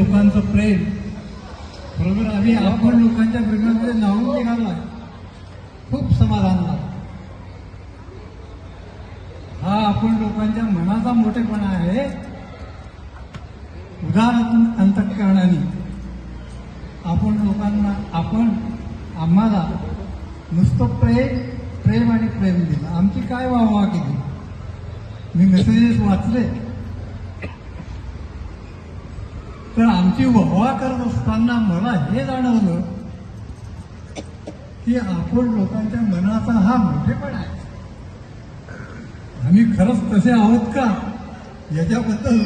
लोकांचं प्रेम, बरोबर आम्ही आपण लोकांच्या प्रेमामध्ये नावून निघालोय. खूप समाधान झालं. हा आपण लोकांच्या मनाचा मोठेपणा आहे. उदाहरण अंतःकरणाने आपण लोकांना, आपण आम्हाला नुसतं प्रेम आणि प्रेम दिलं. आमची काय वाहवा केली. मी मेसेजेस वाचले तर आमची वाहवा करत असताना मला हे जाणवलं की आपण लोकांच्या मनाचा हा मोठेपणा आहे. आम्ही खरंच तसे आहोत का याच्याबद्दल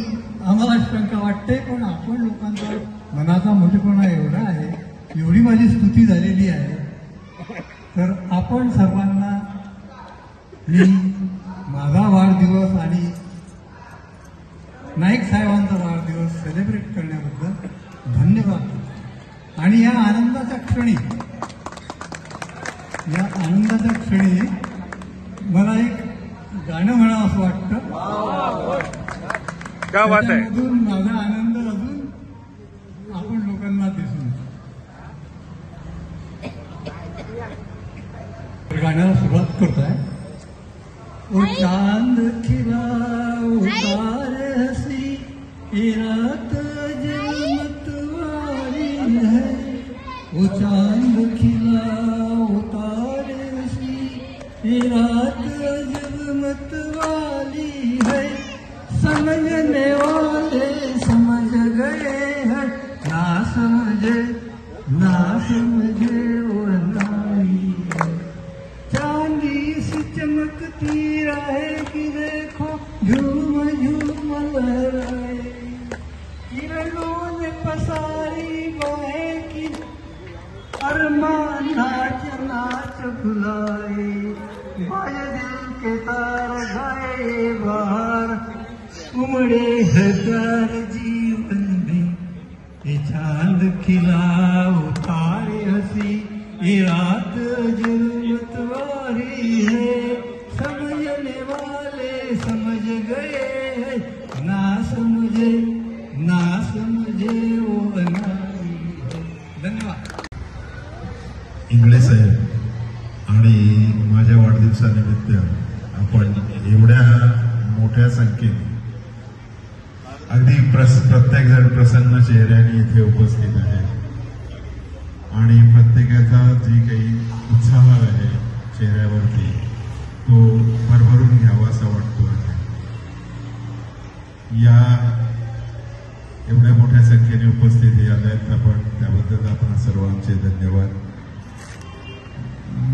आम्हाला शंका वाटते. पण आपण लोकांचा मनाचा मोठेपणा एवढा आहे, एवढी माझी स्तुती झालेली आहे. तर आपण सर्वांना मी माझा वाढदिवस आणि नाईक साहेबांचा वाढदिवस सेलिब्रेट करण्याबद्दल धन्यवाद देतो. आणि या आनंदाच्या क्षणी मला एक गाणं म्हणावं असं वाटतं. त्यामधून माझा आनंद अजून आपण लोकांना दिसून गाण्याला सुरुवात करतोय. ओ चांद खिला उतारे हसी ये रात जन्मत वाली है. ओ चांद खिला उतारे हसी ये रात जन्मत वाली है. समझने वाले समझ गए हैं, ना समझे वो नाई है. चांदी सी चमकती रहेगी देखो, झूम झूम लहराए. किरणों ने पसारी बाहें की, अरमान नाच नाच बुलाए. बाजे दिल के तार गाए बाहर, उमड़े हजार जीवन में. ये चांद खिला उतारे हंसी ये रात जुल्मत वाली है. समझने वाले समझ गए हैं, ना समझे वो अनाड़ी है. धन्यवाद. इंगळे साहेब आणि माझ्या वाढदिवसानिमित्त आपण एवढ्या मोठ्या संख्येने अगदी प्रत्येक जण प्रसन्न चेहऱ्याने इथे उपस्थित आहे आणि प्रत्येकाचा जी काही उत्साह आहे चेहऱ्यावरती तो भरभरून घ्यावा असा वाटतो आहे. या एवढ्या मोठ्या संख्येने उपस्थिती आल्यात आपण त्याबद्दल आपण सर्वांचे धन्यवाद.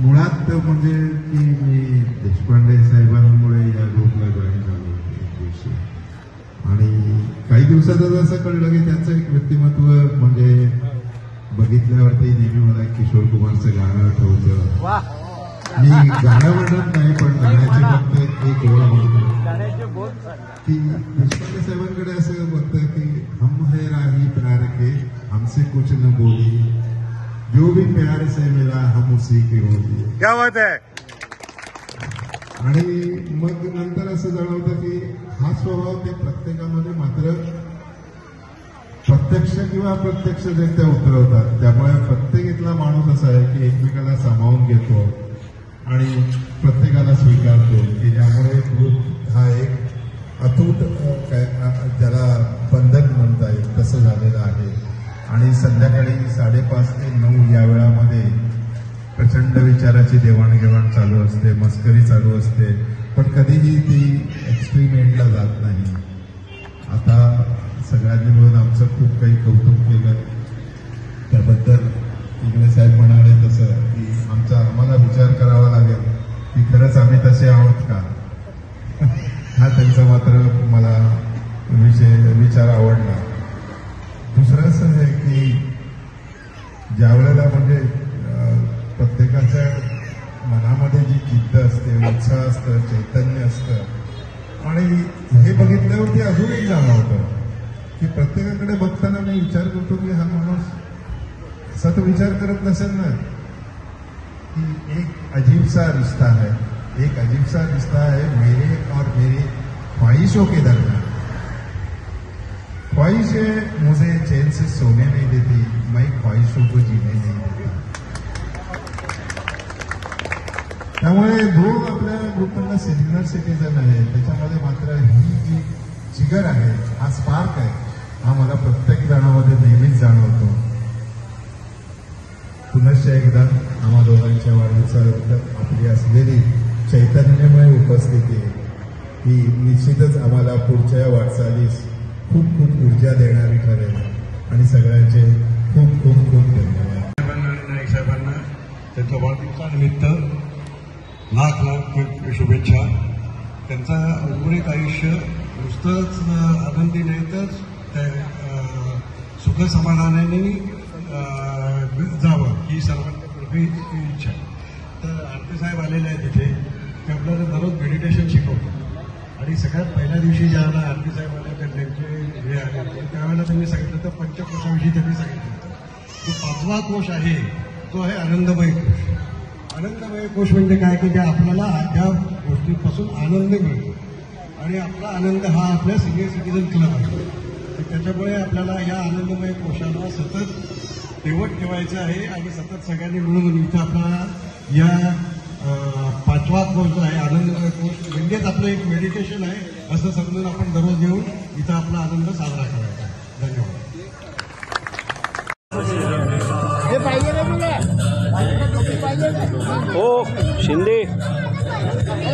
मुळात म्हणजे की मी देशपांडे साहेबांमुळे या ग्रुपला जॉईन झालो एक दिवशी आणि काही दिवसातच असं कळलं की त्यांचं एक व्यक्तिमत्व म्हणजे बघितल्यावरती नेहमी मला किशोर कुमारचं गाणं आठवतं. मी गाणं म्हणत नाही पण गाण्याची फक्त एक ओळ म्हणतो की देशपांडे साहेबांकडे असं बघतं की हम है राही प्यार के हमसे कुछ न बोली, जो भी प्यार से मिला हम उसी के हो लिए. क्या बात है. आणि मग नंतर असं जाणवतं की हा स्वभाव ते प्रत्येकामध्ये मात्र प्रत्यक्ष किंवा अप्रत्यक्षरित्या उतरवतात. त्यामुळे प्रत्येक इथला माणूस असा आहे की एकमेकाला सामावून घेतो आणि प्रत्येकाला स्वीकारतो की ज्यामुळे ग्रुप हा एक अतूट ज्याला बंधन म्हणता येईल तसं झालेलं आहे. आणि संध्याकाळी 5:30 ते 9 या वेळामध्ये प्रचंड विचाराची देवाणघेवाण चालू असते, मस्करी चालू असते, पण कधीही ती एक्स्ट्रीम एंडला जात नाही. आता सगळ्यांनी मिळून आमचं खूप काही कौतुक केलं. त्याबद्दल इंगळे साहेब म्हणाले तसं की आम्हाला विचार करावा लागेल की खरंच आम्ही तसे आहोत का. हा त्यांचा मात्र मला विचार आवडला. दुसरं असं आहे की ज्या वेळेला म्हणजे प्रत्येकाच्या मनामध्ये जी जिद्द असते, उत्साह असतं, चैतन्य असतं आणि हे बघितल्यावरती अजून एक जाणवतं की प्रत्येकाकडे बघताना मी विचार करतो की हा माणूस असा तो विचार करत नसेल ना कि एक अजीब सा रिश्ता है, एक अजीब सा रिश्ता है मेरे और मेरे ख्वाहिशों के दरमियान. ख्वाहिशें मुझे चैन से सोने नहीं देती, मैं ख्वाहिशों को जीने नहीं देती. त्यामुळे लोक आपल्या ग्रुपमधला सिनियर सिटीजन आहे, त्याच्यामध्ये मात्र ही जी जिगर आहे, हा स्पार्क आहे, हा मला प्रत्येक जणामध्ये नेहमीच जाणवतो. पुनश्च एकदा आम्हा दोघांच्या वाढदिवसाबद्दल आपली असलेली चैतन्यमय उपस्थिती ही निश्चितच आम्हाला पुढच्या वाटचालीस खूप खूप ऊर्जा देणारी ठरेल. आणि सगळ्यांचे खूप खूप खूप धन्यवाद. नाईक साहेबांना त्यांच्या वाढदिवसानिमित्त लाख लाख शुभेच्छा. त्यांचा उर्वरित आयुष्य नुसतंच आनंदी नाही तर सुख समाधानाने जावं ही सर्वांच्या इच्छा. तर आरती साहेब आलेले आहेत तिथे, ते आपल्याला दररोज मेडिटेशन शिकवतात. आणि सगळ्यात पहिल्या दिवशी ज्यावेळेला आरती साहेब आले तर त्यांचे हे आले त्यावेळेला त्यांनी सांगितलं तर पंचकोशाविषयी त्यांनी सांगितलं होतं. जो 5वा कोश आहे तो आहे आनंदमय कोश. आनंदमय कोश म्हणजे काय की जे आपल्याला त्या गोष्टीपासून आनंद मिळतो आणि आपला आनंद हा आपल्या सिनियर सिटीजन क्लब आहे. त्याच्यामुळे आपल्याला या आनंदमय कोशाला सतत तेवट ठेवायचं आहे आणि सतत सगळ्यांनी मिळून इथं आपला या 5वा कोर्स आहे आनंदमय कोर्स म्हणजेच आपलं एक मेडिटेशन आहे असं समजून आपण दररोज येऊन इथं आपला आनंद साजरा करायचा. धन्यवाद. हो शिंदे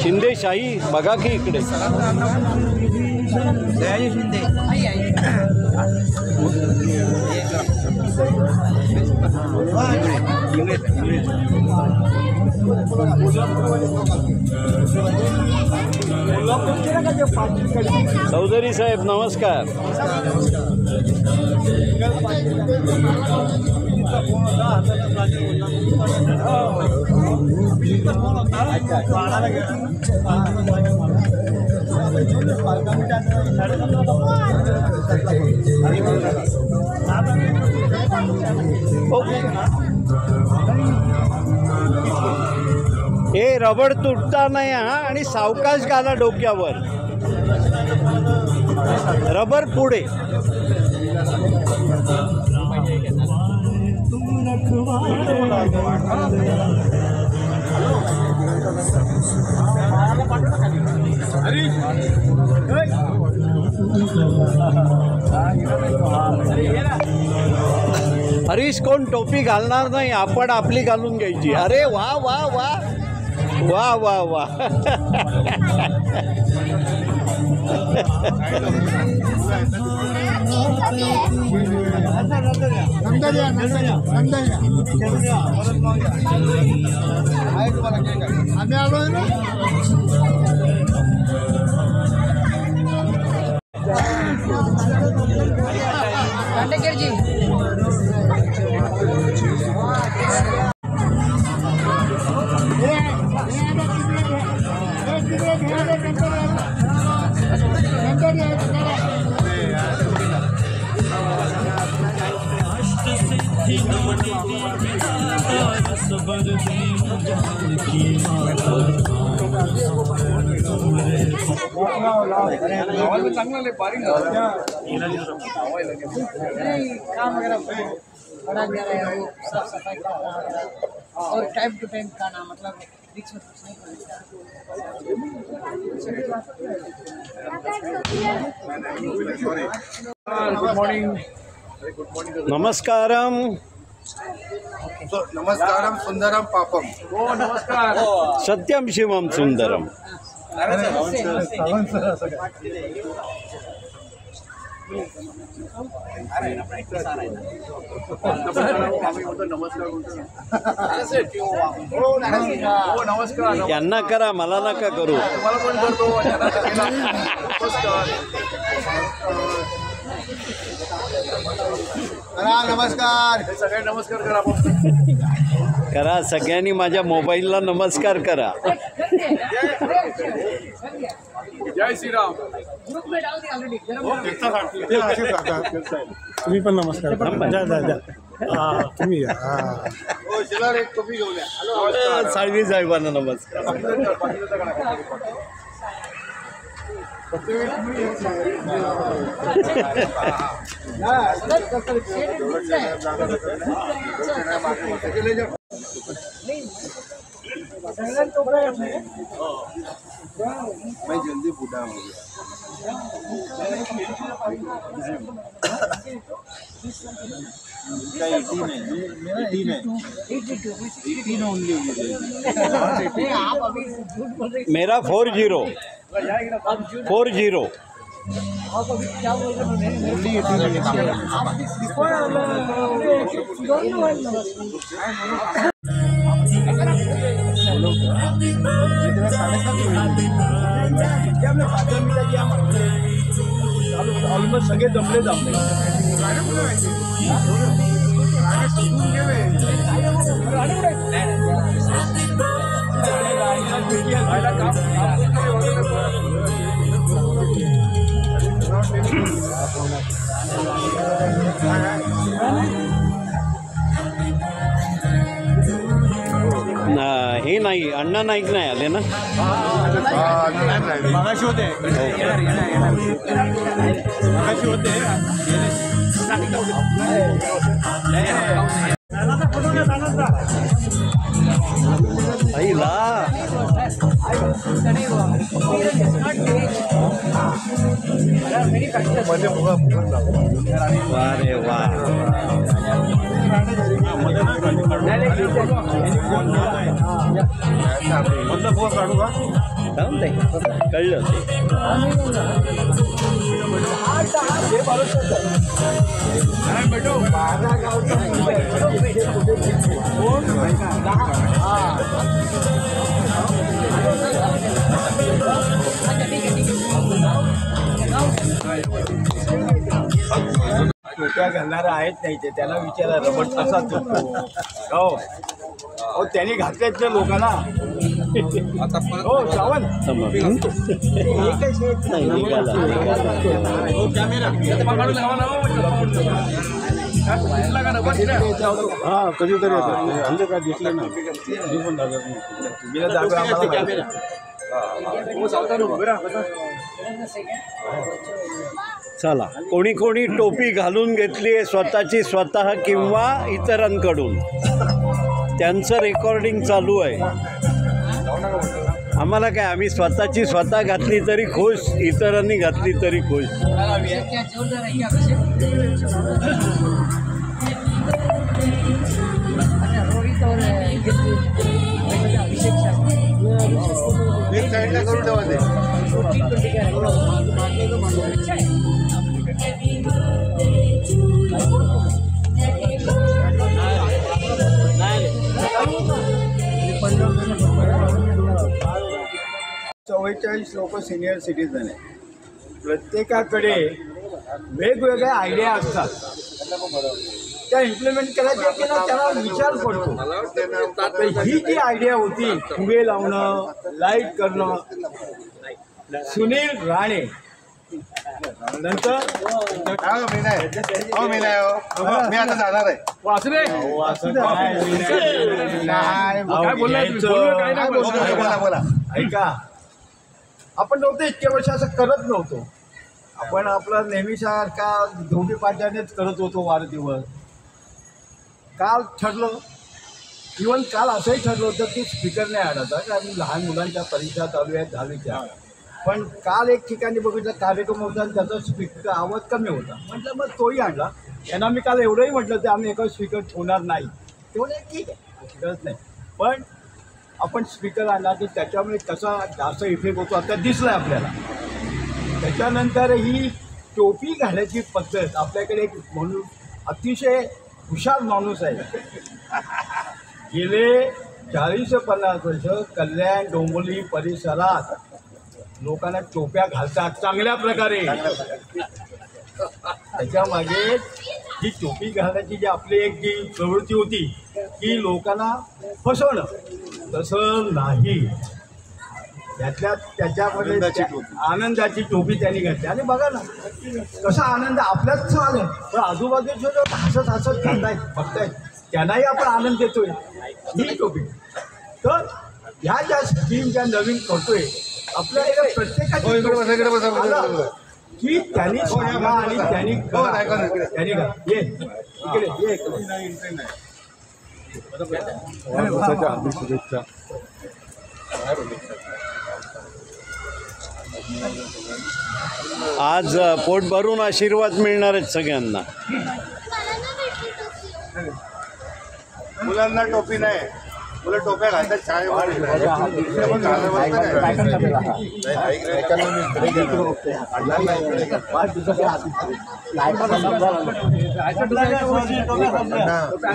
शिंदे शाही बघा की इकडे शिंदे चौधरी साहेब नमस्कार. हे रबड तुटता नाही हा आणि सावकाश घाला डोक्यावर. रबर पुढे. हरीश कोण टोपी घालणार नाही, आपण आपली घालून घ्यायची. अरे वा वा वा वा वा वा. काम वगैरह बड़ा जा रहा है, वो साफ सफाई का और टाइम टू टाइम खाना, मतलब बीच में कुछ नहीं गुड मॉर्निंग. नमस्कारम. नमस्कारम सुंदरम पापम. हो नमस्कार. सत्यम शिवम सुंदरम. नमस्कार. यांना करा, मला नका करू. तुम्हाला पण करतो. नमस्कार. सगळे नमस्कार करा. करा सगळ्यांनी माझ्या मोबाईलला नमस्कार करा. जय श्रीराम. ग्रुप में डाल दिया ऑलरेडी. तुम्ही पण नमस्कार. तुम्ही एक कॉफी घेऊन या. साळवी साहेबांना नमस्कार. मैं जल्दी बूढ़ा हो गया। उनका 18 है, मेरा 18 है, 18 ओनली। आप अभी झूठ बोल रहे मेरा 40 आप अभी क्या बोल रहे हैं? ओनली 18 है। आप अभी ऑलमोस्ट सगळे जमले जमले हे नाही अण्णा नाईक नाही आले ना मगाशी होते आईला वा रे वा जाऊन दे कळलं टोप्या घालणारा आहेत नाही ते त्याला विचारा रबट कसा तुटतो हो त्यांनी घातल्यात ना लोकांना हो श्रावण नाही निघाला हा कधीतरी हल्ले काय दिसले ना चला कोणी कोणी टोपी घालून घेतली आहे स्वतःची स्वतः किंवा इतरांकडून त्यांचं रेकॉर्डिंग चालू आहे आम्हाला काय आम्ही स्वतःची स्वतः घातली तरी खुश इतरांनी घातली तरी खुश क्या जोरदार है क्या अभिषेक? अच्छा रोहित और अभिषेक एक साईडला करून ठेवा ते चव्वेचाळीस लोक सिनियर सिटीजन आहे प्रत्येकाकडे वेगवेगळ्या आयडिया असतात त्या इम्प्लिमेंट करायच्या की ना त्याला विचार पडतो तर ही जी आयडिया होती फुगे लावणं लाईट करणं सुनील राणे नंतर मी आता जाणार आहे बोला बोला ऐका आपण नव्हतं इतक्या वर्ष असं करत नव्हतो आपण आपला नेहमीसारखा धोबी पाड्यानेच करत होतो वाढदिवस काल ठरलं इव्हन काल असंही ठरलं होतं की स्पीकर नाही आणायचा कारण लहान मुलांच्या परीक्षा चालू आहेत 10वीच्या पण काल एक ठिकाणी बघितलं कार्यक्रम होता आणि त्याचा स्पीकर आवाज कमी होता म्हटलं मग तोही आणला यांना मी काल एवढंही म्हटलं ते आम्ही एकच स्पीकर ठेवणार नाही ते म्हणजे ठीक आहे स्पीकरच नाही पण आपण स्पीकर आणला की त्याच्यामुळे कसा जास्त इफेक्ट होतो आता दिसला आहे आपल्याला त्याच्यानंतर ही टोपी घालायची पद्धत आपल्याकडे एक म्हणून अतिशय हुशार माणूस आहे गेले 40 ते 50 वर्ष कल्याण डोंबिवली परिसरात लोकांना टोप्या घालतात चांगल्या प्रकारे त्याच्यामागे ही टोपी घालण्याची जी आपली एक जी प्रवृत्ती होती की लोकांना फसवणं तसं नाही त्याच्यामध्ये आनंदाची टोपी त्यांनी घातली आणि बघा ना कसा आनंद आपल्याच झाला पण आजूबाजूचे लोक हसत हसत घालतायत बघतायत त्यांनाही आपण आनंद देतोय ही टोपी तर ह्या ज्या स्कीम ज्या नवीन करतोय आपल्याला प्रत्येकाची आलं की त्यांनी सांगा आणि त्यांनी करा. त्यांनी करा. ये इकडे ये इकडे. आज पोट भरून आशीर्वाद मिळणार आहेत सगळ्यांना. मुलांना टोपी नाही, मुलं टोप्या घालतात शाळेमध्ये.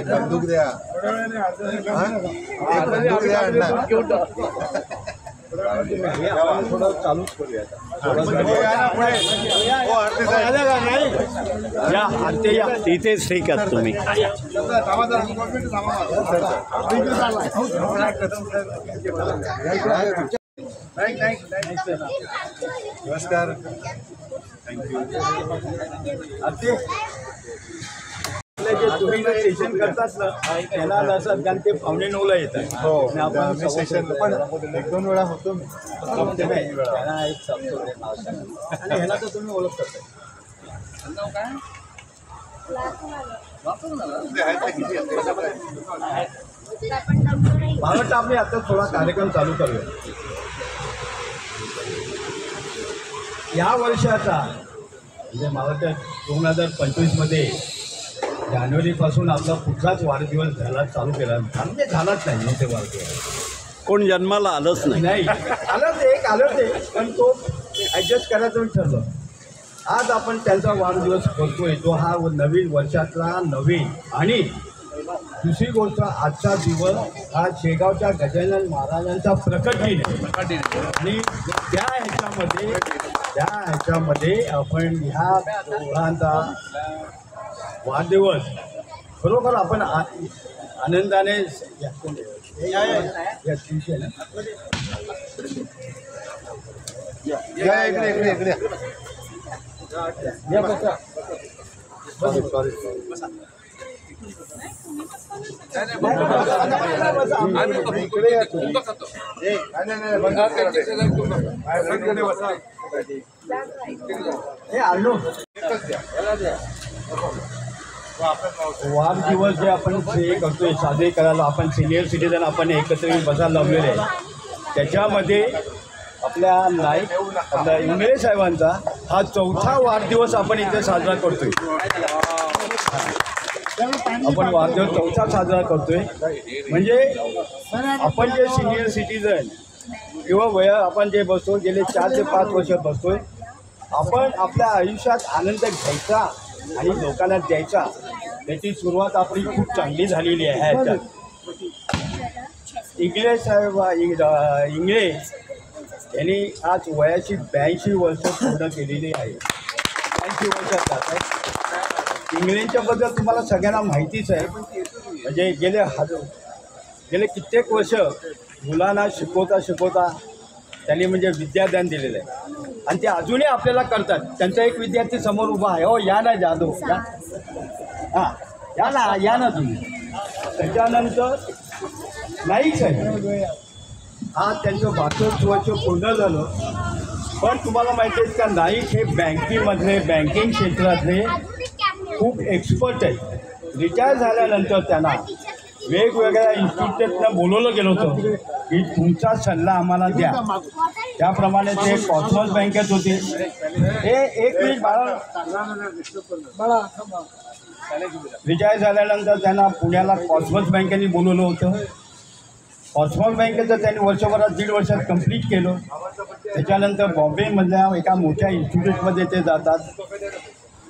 बंदूक द्या, बंदूक द्या. थोडं चालूच करूया. तिथेच ठीक आहात तुम्ही. नमस्कार. जे तुम्ही जे सेशन करतात ना त्याला नसत कारण ते 9:45ला येतात. हो, आणि आपण मी सेशन पण 1-2 वेळा होतो मी. त्यांना एक सांगतो आणि ह्याला तर तुम्ही ओळखतात. मला वाटतं आम्ही आता थोडा कार्यक्रम चालू करूया. या वर्षाचा म्हणजे मला वाटतं 2025मध्ये जानेवारीपासून आपला कुठलाच वाढदिवस झाला चालू केला म्हणजे झालाच नाही ते वाढदिवस. कोण जन्माला आलंच नाही. नाही आलं ते पण तो ॲडजस्ट करायचं मी ठरलं. आज आपण त्यांचा वाढदिवस करतोय तो हा नवीन वर्षातला नवीन. आणि दुसरी गोष्ट आजचा दिवस हा शेगावच्या गजानन महाराजांचा प्रकट दिन आहे. आणि त्या ह्याच्यामध्ये आपण ह्या दोघांचा वाढदिवस खरोखर आपण आनंदाने इकडे वाढदिवस जे आपण हे करतोय साजरे करायला आपण सिनियर सिटीजन आपण एकत्र बसायला लावलेले आहे. त्याच्यामध्ये आपल्या इंगळे साहेबांचा हा 4था वाढदिवस आपण इथे साजरा करतोय. आपण वाढदिवस 4था साजरा करतोय म्हणजे आपण जे सिनियर सिटीजन किंवा आपण जे बसतो गेले 4 ते 5 वर्ष बसतोय. आपण आपल्या आयुष्यात आनंद घ्यायचा आणि लोकांना द्यायचा त्याची सुरुवात आपली खूप चांगली झालेली आहे. ह्याच्यात इंगळे साहेब इंगळे यांनी आज वयाची 82 वर्ष पूर्ण केलेली आहे. 82 वर्षात जात आहे. इंगळ्यांच्याबद्दल तुम्हाला सगळ्यांना माहितीच आहे. म्हणजे गेले कित्येक वर्ष मुलांना शिकवता त्यांनी म्हणजे विद्यादान दिलेलं आहे आणि ते अजूनही आपल्याला करतात. त्यांचा एक विद्यार्थी समोर उभा आहे. हो या ना जाधव या ना तुम्ही. त्याच्यानंतर नाईक साहेब हा त्यांचं 62 वर्ष पूर्ण झालं. पण तुम्हाला माहिती आहे का नाईक हे बँकिंग क्षेत्रातले खूप एक्सपर्ट आहेत. रिटायर झाल्यानंतर त्यांना वेगवेगळ्या इन्स्टिट्यूटनं बोलवलं गेलं होतं की तुमचा सल्ला आम्हाला द्या. त्याप्रमाणे ते कॉस्मॉस बँकेत होते. हे एक मिनिट बाळा रिटायर झाल्यानंतर त्यांना पुण्याला कॉस्मॉस बँकेने बोलवलं होतं. कॉस्मॉस बँकेचं त्यांनी वर्षभरात 1.5 वर्षात कंप्लीट केलं. त्याच्यानंतर बॉम्बेमधल्या एका मोठ्या इन्स्टिट्यूटमध्ये ते जातात.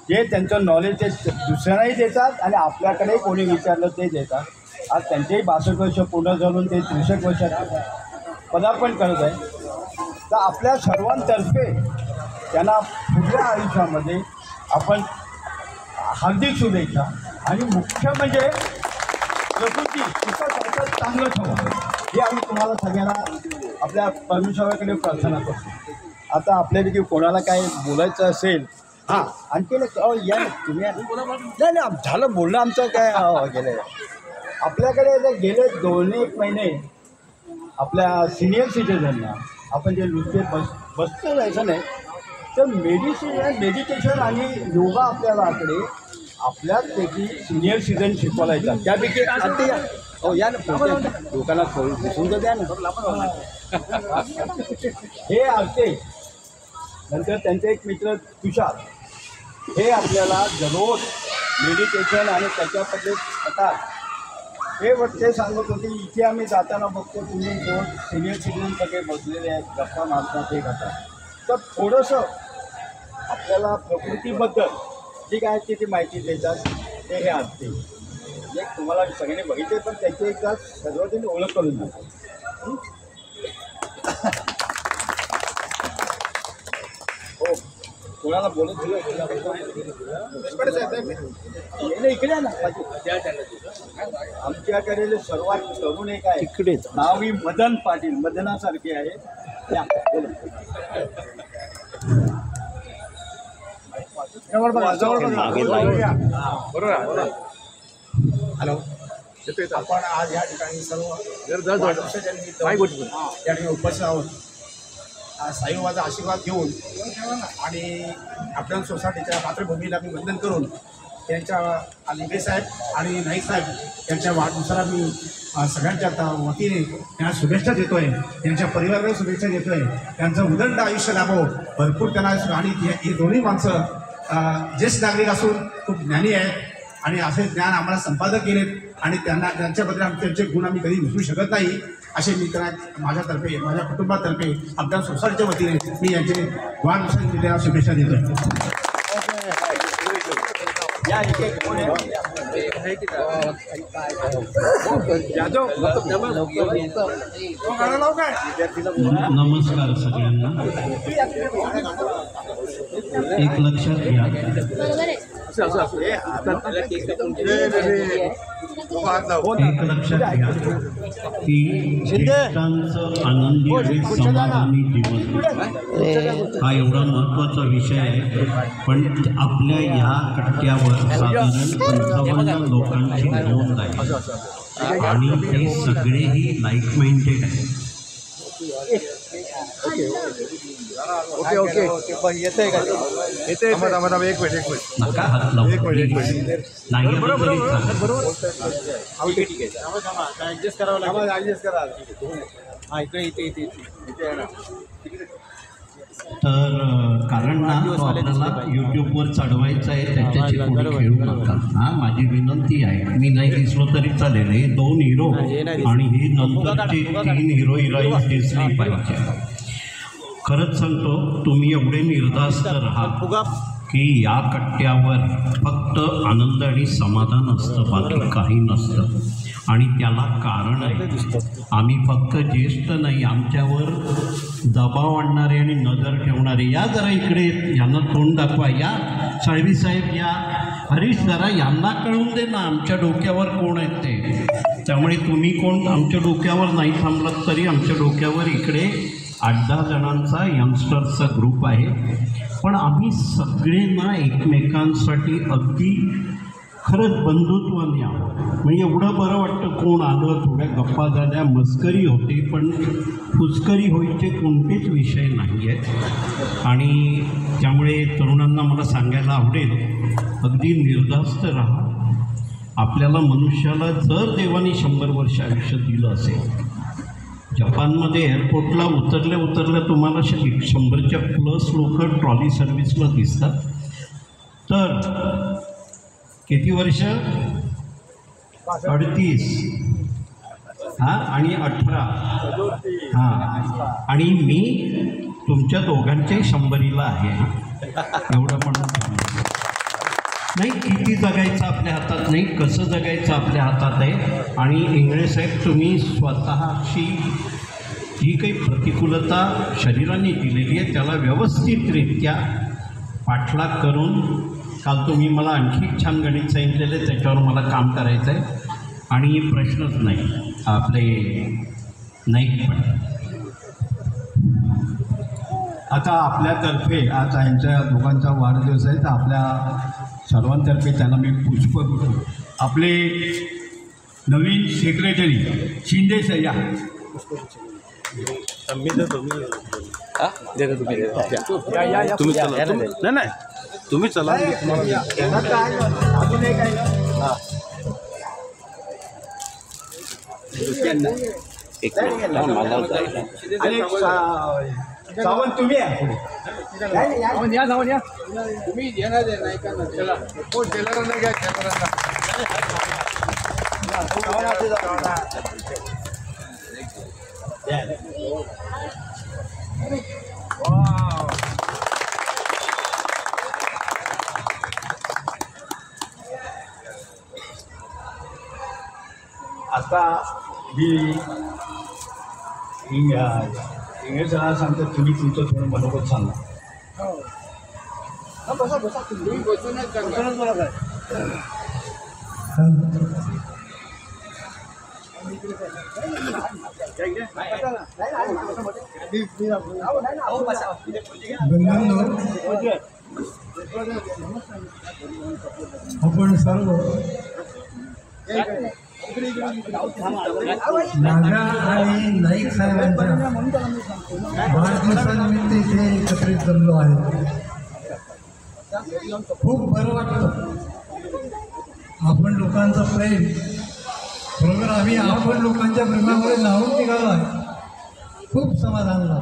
जे त्यांचं नॉलेज ते दुसऱ्यांनाही देतात आणि आपल्याकडे कोणी विचारलं ते देतात. आज त्यांचेही 62 वर्ष पूर्ण झालं ते 63 वर्षात पदार्पण करत आहे. तर आपल्या सर्वांतर्फे त्यांना पुढल्या आयुष्यामध्ये आपण हार्दिक शुभेच्छा. आणि मुख्य म्हणजे प्रकृती तिथं चांगलं ठेवा हे आम्ही तुम्हाला सगळ्यांना आपल्या परमेश्वराकडे प्रार्थना करतो. आता आपल्यापैकी कोणाला काय बोलायचं असेल आणखी या तुम्ही नाही झालं बोलणं आमचं काय गेलं आहे. आपल्याकडे गेले 2-1 महिने आपल्या सिनियर सिटीजनना आपण जे नुसते बसतो जायचं नाही, तर मेडिटेशन आणि योगा आपल्याला आकडे आपल्यापैकी सिनियर सिटीजन शिकवायला येतात. त्यापैकी आता या हो या ना लोकांना दिसून तर द्या ना. हे आरते नंतर त्यांचे एक मित्र तुषार हे आपल्याला दररोज मेडिटेशन आणि त्याच्याबद्दल होतात. ते सांगत होते इथे आम्ही जाताना बघतो तुम्ही दोन सिनियर सिटीजन सगळे बसलेले आहेत, गप्पा मारतात हे करतात. तर थोडंसं आपल्याला प्रकृतीबद्दल जी काय ती माहिती देतात ते हे आरते. म्हणजे तुम्हाला सगळ्यांनी बघितले पण त्याची एकदा सर्वजण ओळख करून देतात. हो कोणाला बोलत दिलं इकडे ना आमच्याकडे सर्वात तरुण एक आहे इकडेच नाव ही मदन पाटील, मदनासारखे आहे. हॅलो, आपण आज या ठिकाणी सर्व या ठिकाणी उपस्थित आहोत. साईबाबाचा आशीर्वाद घेऊन आणि आपल्या सोसायटीच्या मातृभूमीला मी वंदन करून त्यांच्या लिंगे साहेब आणि नाईक साहेब यांच्या वाढदिवसाला मी सगळ्यांच्या वतीने त्यांना शुभेच्छा देतो आहे. त्यांच्या परिवाराला शुभेच्छा देतो आहे. त्यांचं उदंड आयुष्य लाभो, भरपूर त्यांना. आणि ही दोन्ही माणसं ज्येष्ठ नागरिक असून खूप ज्ञानी आहेत आणि असे ज्ञान आम्हाला संपादक केलेत आणि त्यांच्याबद्दल त्यांचे गुण आम्ही कधी विसरू शकत नाही. असे मी त्यांना माझ्यातर्फे माझ्या कुटुंबातर्फे आपल्या सोसायटीच्या वतीने मी यांचे वाढदिवसाची त्यांना शुभेच्छा देतो. नमस्कार सगळ्यांना. एक लक्षात घ्या, एक लक्षात घ्या की ज्येष्ठांचं आनंदी आणि समाधानी जीवन हा एवढा महत्त्वाचा विषय आहे. पण आपल्या ह्या कट्ट्यावर साधारण 55 लोकांची नोंद आहे आणि ते सगळेही लाईक माइंडेड आहेत. ओके येते का येते नका हात लावू. नाही आलं तरी चालेल. ऍडजस्ट करावं ऍडजस्ट करा. हा इथे तर कारण ना तो आपल्याला यूट्यूबवर चढवायचा आहे, त्याच्याशी कोणी खेळू नका. हां, माझी विनंती आहे. मी नाही दिसलो तरी चालेल. हे 2 हिरो आणि ही नंतरची 3 हिरो हिरोईन्स दिसली पाहिजे. खरंच सांगतो, तुम्ही एवढे निर्धास्त राहा की या कट्ट्यावर फक्त आनंद आणि समाधान असतं, बाकी काही नसतं. आणि त्याला कारण आहे, आम्ही फक्त ज्येष्ठ नाही, आमच्यावर दबाव आणणारे आणि नजर ठेवणारे. या जरा इकडे, यांना तोंड दाखवा. या साळवी साहेब, या हरीश, जरा यांना कळून दे ना आमच्या डोक्यावर कोण आहेत ते. त्यामुळे तुम्ही कोण आमच्या डोक्यावर नाही थांबलात तरी आमच्या डोक्यावर इकडे 8-10 जणांचा यंगस्टर्सचा ग्रुप आहे. पण आम्ही सगळे ना एकमेकांसाठी अगदी खरंच बंधुत्वाने आहोत. म्हणजे एवढं बरं वाटतं, कोण आलं, थोड्या गप्पा झाल्या, मस्करी होते, पण फुसकरी व्हायचे कोणतेच विषय नाही आहेत. आणि त्यामुळे तरुणांना मला सांगायला आवडेल, अगदी निर्धास्त राहा. आपल्याला मनुष्याला जर देवाने 100 वर्ष आयुष्य दिलं असेल, जपानमध्ये एअरपोर्टला उतरल्या तुम्हाला 100च्या प्लस लोक ट्रॉली सर्व्हिसला दिसतात. तर किती वर्ष? 38 हां आणि 18 हां. आणि मी तुमच्या दोघांच्याही 100ला आहे. एवढं म्हणून नाही, किती जगायचं आपल्या हातात नाही, कसं जगायचं आपल्या हातात आहे. आणि इंगळे साहेब, तुम्ही स्वतःची जी काही प्रतिकूलता शरीराने दिलेली आहे त्याला व्यवस्थितरित्या पाठलाग करून, काल तुम्ही मला आणखी छान गणित सांगितलेले, त्याच्यावर मला काम करायचं आहे. आणि प्रश्नच नाही आपले नाही. पण आता आपल्यातर्फे आज यांच्या दोघांचा वाढदिवस आहे, तर आपल्या सर्वांतर्फे त्यांना मी पुष्प देतो. आपले नवीन सेक्रेटरी शिंदे सह्या तुम्ही चला नाही तुम्ही चला अजून एक आहे ना एक मिनिट मला जायला आणि सावंत तुम्ही आहे जाऊन या तुम्ही येणार नाही का चला कोण टेलर नाही काय आता मी इंग्रजांना सांगतो तुम्ही तुमचं थोडं मनोगत सांगा. बसा बसा तुम्ही बसूनच बरोबर आपण सर्व माझ्या आणि नाईक साहेबांच्या वाढदिवसानिमित्त इथे एकत्रित जमलो आहे. खूप बरं वाटतं. आपण लोकांचं प्रेम बरोबर आम्ही आपण लोकांच्या प्रेमामुळे नाहून निघालो आहे. खूप समाधान झालं.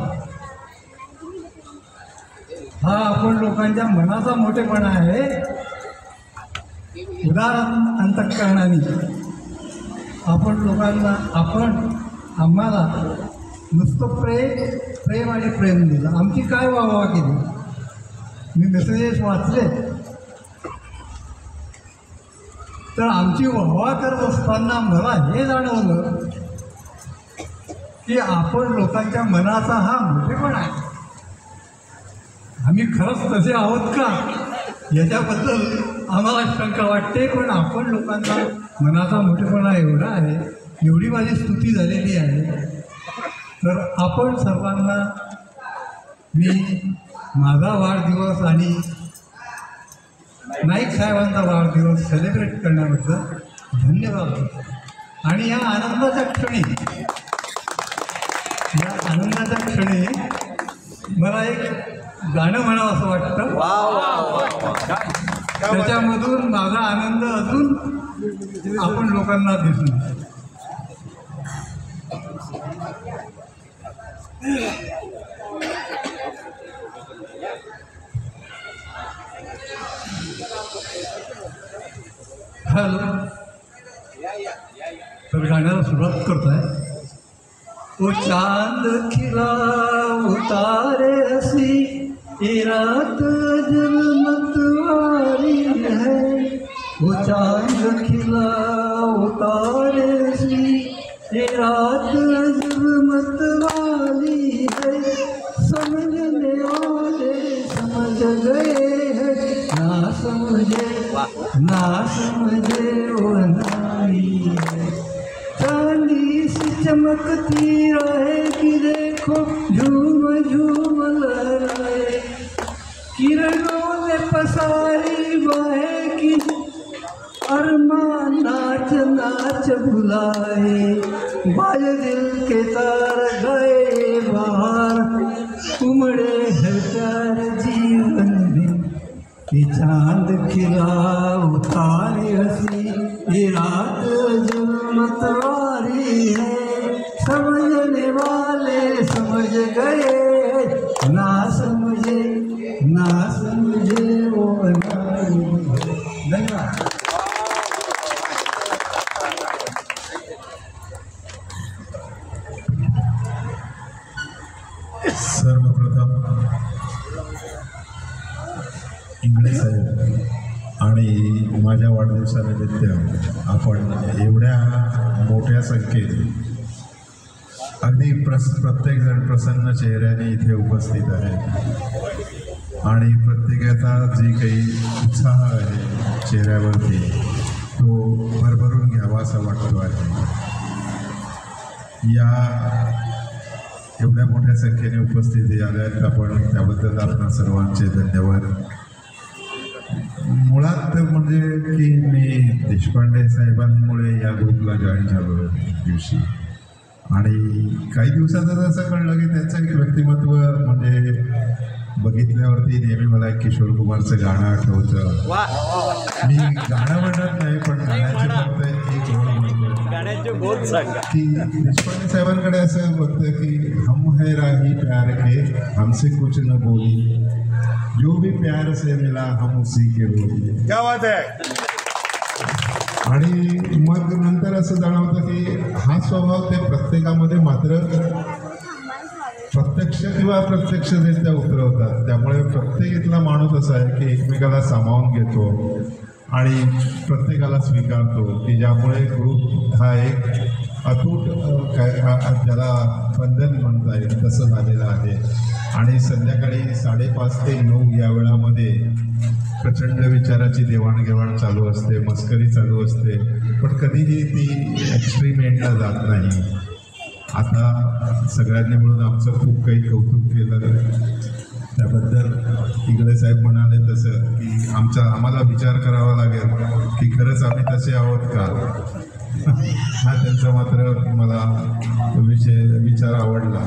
हा आपण लोकांच्या मनाचा मोठेपणा आहे. उदार अंतःकरणाने आपण लोकांना आम्हाला नुसतं प्रेम आणि प्रेम दिलं. आमची काय वाहवा केली. मी मेसेजेस वाचले तर आमची वाहवा करत असताना मला हे जाणवलं की आपण लोकांच्या मनाचा हा मोठेपणा आहे. आम्ही खरंच तसे आहोत का याच्याबद्दल आम्हाला शंका वाटते. पण आपण लोकांना मनाचा मोठेपणा एवढा आहे, एवढी माझी स्तुती झालेली आहे. तर आपण सर्वांना मी माझा वाढदिवस आणि नाईक साहेबांचा वाढदिवस सेलिब्रेट करण्याबद्दल धन्यवाद. आणि या आनंदाच्या क्षणी मला एक गाणं म्हणावं असं वाटतं. त्याच्यामधून माझा आनंद अजून आपण लोकांना दिसून हॅलो. तर गाण्याला सुरुवात करतोय. ओ चांद खिला उतारे हसी ये रात जन्मत वाली है. वो चांद खिला उतारे हसी ये रात जन्मत वाली है. समझने वाले समझ गए हैं, ना समझे वो नाई है. चांदी सी चमकती रहे कि देखो झूम झूम लहराए. किरणों ने पसारी बाहें की अरमान नाच नाच बुलाए. बाज दिल के तार गए बाहर उमड़े है प्यार जीवन में. ये चांद खिला उतारे हसी ये रात जन्मत वाली है. समझने वाले समझ गए, ना समझे वो नाई. धन्यवाद. सर्वप्रथम इंगळे साहेब आणि माझ्या वाढदिवसानिमित्त आपण एवढ्या मोठ्या संख्येत अगदी प्रत्येकजण प्रसन्न चेहऱ्याने इथे उपस्थित आहे आणि प्रत्येकाचा जी काही उत्साह आहे चेहऱ्यावरती तो भरभरून घ्यावा असा वाटतो आहे. या एवढ्या मोठ्या संख्येने उपस्थिती आल्यात आपण त्याबद्दल आपण सर्वांचे धन्यवाद. मुळात म्हणजे की मी देशपांडे साहेबांमुळे या ग्रुपला जॉईन झालो दिवशी. आणि काही दिवसातच असं कळलं की त्यांचं एक व्यक्तिमत्व म्हणजे बघितल्यावरती नेहमी मला एक किशोर कुमारचं गाणं आठवतं. मी गाणं म्हणत नाही पण गाण्याचे फक्त एक ओळ म्हणतो. गाण्याचे बोध सांगा की देशपांडे साहेबांकडे असं बघतं की हम है राही प्यार के हमसे कुछ न बोली जो भी प्यार से मिला हम उसी के बोली. क्या बात आहे. आणि मग नंतर असं जाणवतं की हा स्वभाव ते प्रत्येकामध्ये मात्र प्रत्यक्ष किंवा अप्रत्यक्षरित्या उतरवतात. त्यामुळे प्रत्येकातला माणूस असा आहे की एकमेकाला सामावून घेतो आणि प्रत्येकाला स्वीकारतो की ज्यामुळे ग्रुप हा एक अतूट ज्याला बंधन म्हणता येईल तसं झालेलं आहे. आणि संध्याकाळी 5:30 ते 9 या वेळामध्ये प्रचंड विचाराची देवाणघेवाण चालू असते, मस्करी चालू असते, पण कधीही ती एक्स्ट्रीम एंडला जात नाही. आता सगळ्यांनी मिळून आमचं खूप काही कौतुक केलं त्याबद्दल इकडे साहेब म्हणाले तसं की आम्हाला विचार करावा लागेल की खरंच आम्ही तसे आहोत का. हा त्यांचा मात्र मला विचार आवडला.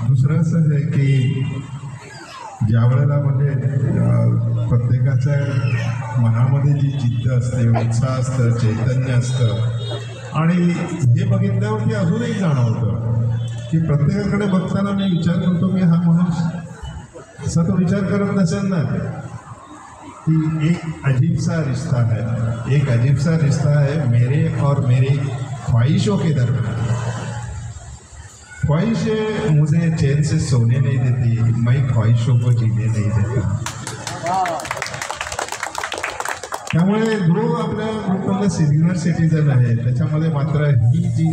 दुसरं असं आहे की ज्या वेळेला म्हणजे प्रत्येकाच्या मनामध्ये जी जिद्द असते, उत्साह असतं, चैतन्य असतं आणि हे बघितल्यावरती अजूनही जाणवतं की प्रत्येकाकडे बघताना मी विचार करतो की हा माणूस असा तो विचार करत नसेल ना कि एक अजीब सा रिश्ता है, एक अजीब सा रिश्ता है मेरे और मेरी ख्वाहिशों के दरमियान. ख्वाहिशें मुझे चैन से सोने नहीं देती, मैं ख्वाहिशों को जीने नहीं देता. त्यामुळे जो आपल्या ग्रुपमधला सिनियर सिटीजन आहे त्याच्यामध्ये मात्र ही जी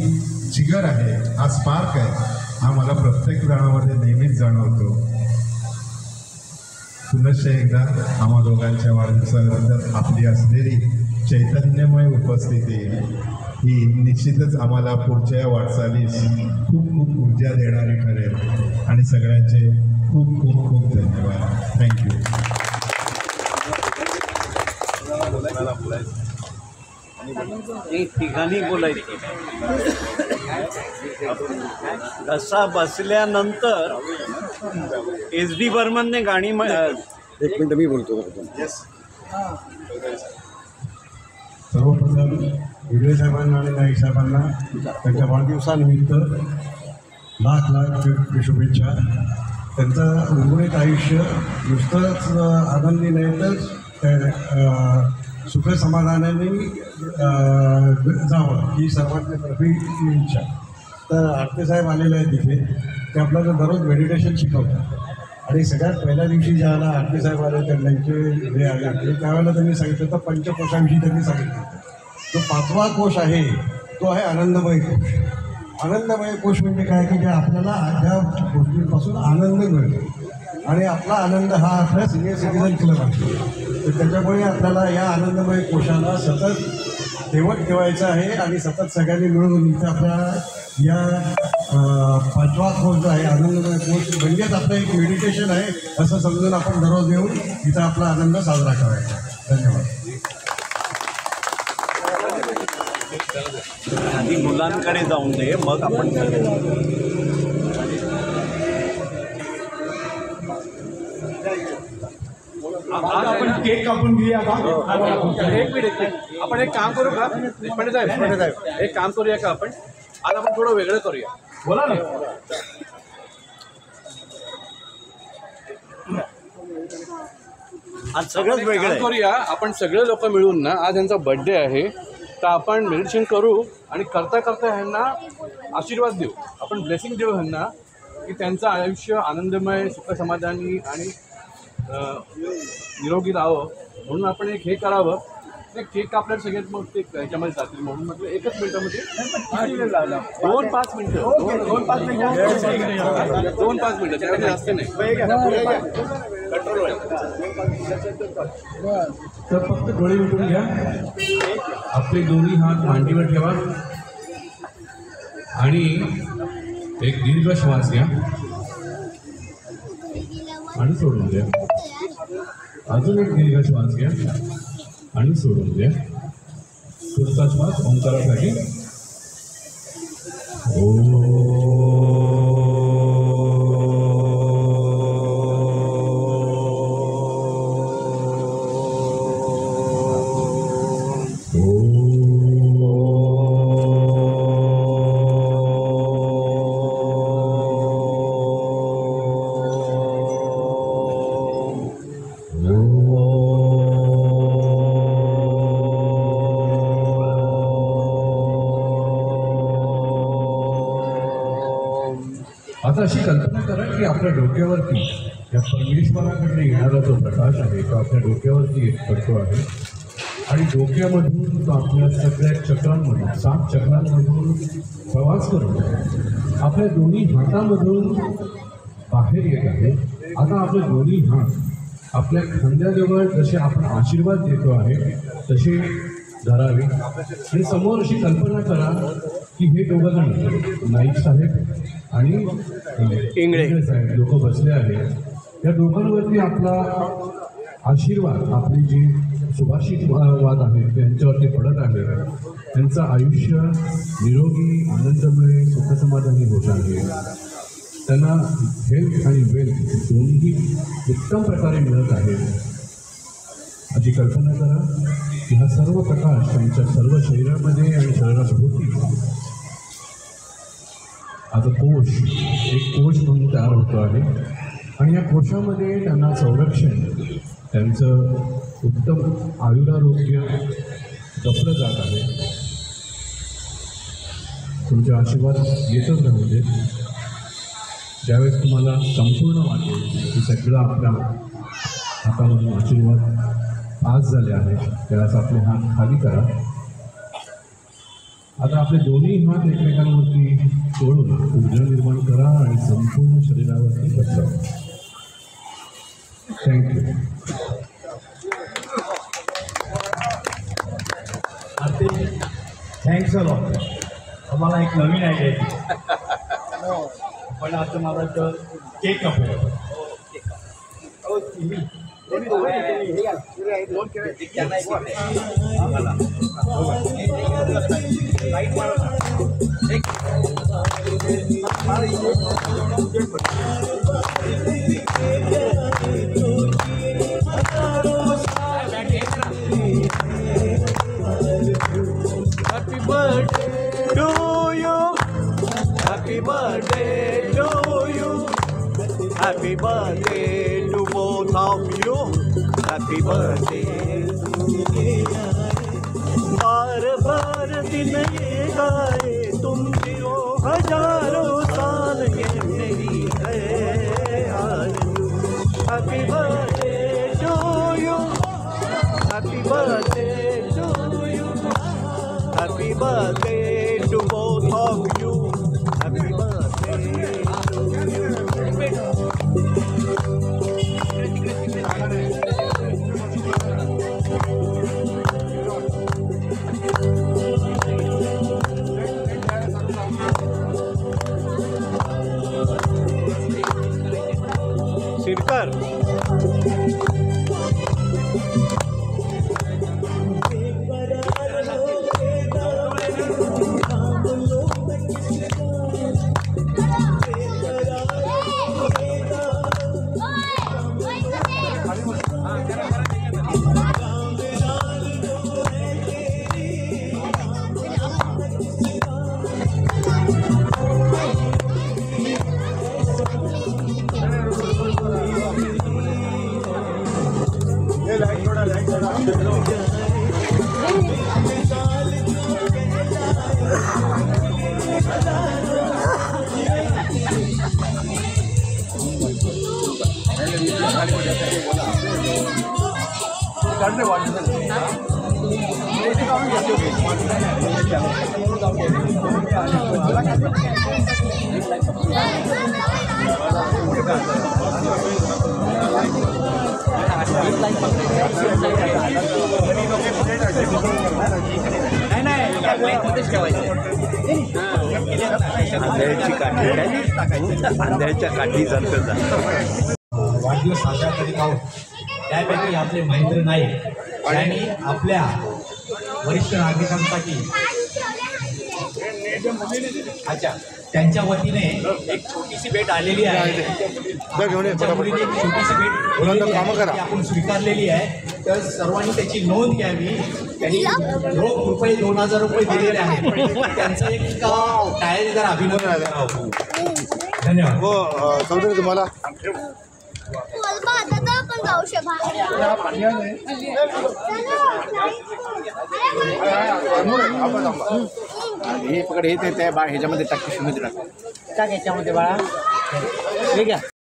जिगर आहे, हा स्पार्क आहे, हा मला प्रत्येक जणामध्ये नेहमीच जाणवतो. पुनश्च एकदा आम्हा दोघांच्या वाढदिवसानंतर आपली असलेली चैतन्यमय उपस्थिती ही निश्चितच आम्हाला पुढच्या वाटचालीस खूप खूप ऊर्जा देणारी ठरेल. आणि सगळ्यांचे खूप खूप खूप धन्यवाद. थँक्यू. ठिकाणी बोलायचं. घसा बसल्यानंतर SD बर्मनने गाणी एक मिनिट मी बोलतो. सर्वप्रथम विजय साहेबांना आणि नाईक साहेबांना त्यांच्या वाढदिवसानिमित्त लाख लाख शुभेच्छा. त्यांचं उर्वरित आयुष्य नुसतंच आनंदी नाही तर सुख समाधानाने जावं ही सर्वांची इच्छा. तर आरते साहेब आलेले आहेत तिथे, ते आपल्याला दररोज मेडिटेशन शिकवतात आणि सगळ्यात पहिल्या दिवशी ज्यावेळेला आरते साहेब आले त्यांचे हे आले त्यावेळेला त्यांनी सांगितलं तर पंचकोशांविषयी त्यांनी सांगितलं. जो 5वा कोश आहे तो आहे आनंदमय कोश. आनंदमय कोश म्हणजे काय की जे आपल्याला ज्या गोष्टींपासून आनंद मिळतो आणि आपला आनंद हा आपल्या सिनियर सिटीजन क्लब असतो. तर त्याच्यामुळे आपल्याला या आनंदमय कोशाला सतत ठेवत ठेवायचं आहे आणि सतत सगळ्यांनी मिळून इथं आपल्या या 5वा कोर्स जो आहे आनंदमय कोर्स म्हणजेच आपलं एक मेडिटेशन आहे असं समजून आपण दररोज येऊन इथं आपला आनंद साजरा करायचा. धन्यवाद. आधी मुलांकडे जाऊन दे मग आपण आज आपण केक कापून घेऊया का. एक मिनिट आपण एक काम करू का देशपांडे साहेब, एक काम करूया का आपण आज आपण थोडं वेगळं करूया. बोला ना. आज सगळंच वेगळं करूया आपण सगळे लोक मिळून ना. आज यांचा बर्थडे आहे तर आपण मेडिटेशन करू आणि करता करता ह्यांना आशीर्वाद देऊ, आपण ब्लेसिंग देऊ ह्यांना की त्यांचं आयुष्य आनंदमय सुख समाधानी आणि निरोगी राहावं. म्हणून आपण एक हे करावं. केक कापल्यावर सगळ्यात मग ते ह्याच्यामध्ये जातील म्हणून म्हटलं 1च मिनिटामध्ये 2-5 मिनिटं 2-5 मिनिटं त्यामध्ये जास्त नाही. तर फक्त डोळे मिटून घ्या, आपले दोन्ही हात मांडीवर ठेवा आणि एक दीर्घ श्वास घ्या आणि सोडून द्या. अजून एक दीर्घ श्वास घ्या आणि सोडून द्या. पुढचा श्वास ओंकारासाठी आता अशी कल्पना करा की आपल्या डोक्यावरती या परमेश्वराकडे येणारा जो प्रकाश आहे तो आपल्या डोक्यावरती पडतो आहे आणि डोक्यामधून तो आपल्या सगळ्या चक्रांमधून 7 चक्रांमधून प्रवास करून आपल्या दोन्ही हातामधून बाहेर येत आहे. आता आपले दोन्ही हात आपल्या खांद्याजवळ जसे आपण आशीर्वाद देतो आहे तसे धरावे आणि समोर अशी कल्पना करा की हे दोघं जण नाईक साहेब आणि इंगळे साहेब लोक बसले आहेत. त्या दोघांवरती आपला आशीर्वाद आपले जे सुभाषित वाद आहेत त्यांच्यावरती पडत आहे. त्यांचं आयुष्य निरोगी आनंदमय सुखसमाधानी होत आहे. त्यांना हेल्थ आणि वेल्थ दोन्ही उत्तम प्रकारे मिळत आहेत. अशी कल्पना करा की हा सर्व प्रकाश त्यांच्या सर्व शरीरामध्ये आणि शरीराभोवती आता कोश एक कोश म्हणून तयार होतो आहे आणि या कोशामध्ये त्यांना संरक्षण त्यांचं उत्तम आयुरारोग्य जपलं जात आहे. तुमचे आशीर्वाद येतच राहू दे. ज्यावेळेस तुम्हाला संपूर्ण वाटेल की सगळं आपल्या हातामधून आशीर्वाद पास झाले आहेत त्यावेळेस आपले हात खाली करा. आता आपले दोन्ही हात एकमेकांवरती सोडून ऊर्जा निर्माण करा आणि संपूर्ण शरीरावरती पसरवा. थँक्यू. Thanks a lot. आम्हाला एक नवीन आयडिया येते पण आता मला तर cake कापूया. Happy birthday to you. Happy birthday to you. Happy birthday to both of you. Happy birthday to you. बार बार दिन ये गाए तुम जियो हजारों साल ये मेरी है आरज़ू. Happy birthday to you. Happy birthday to you. Happy birthday to both of you. Happy birthday to you. Sirkar आंध्याच्या काठीसारखं झालं. वाढदिवस साजरा करीत आहोत. त्यापैकी आपले महेंद्र नाईक यांनी आपल्या वरिष्ठ नागरिकांसाठी अच्छा, त्यांच्या वतीने एक छोटीशी भेट आलेली आहे. आमच्या मुलीने एक छोटीशी भेट दिलेली आहे, ती आपण स्वीकारलेली आहे. तर सर्वांनी त्याची नोंद घ्यावी. त्यांनी रोख रुपये 2000 रुपये दिलेले आहेत. त्यांचं एक टाळेदार अभिनंदन करावं. धन्यवाद. हो समजून तुम्हाला पण जाऊ हे पकड हे त्या ह्याच्यामध्ये टाकी शिवमध्ये टाक याच्यामध्ये बाळा. ठीक आहे.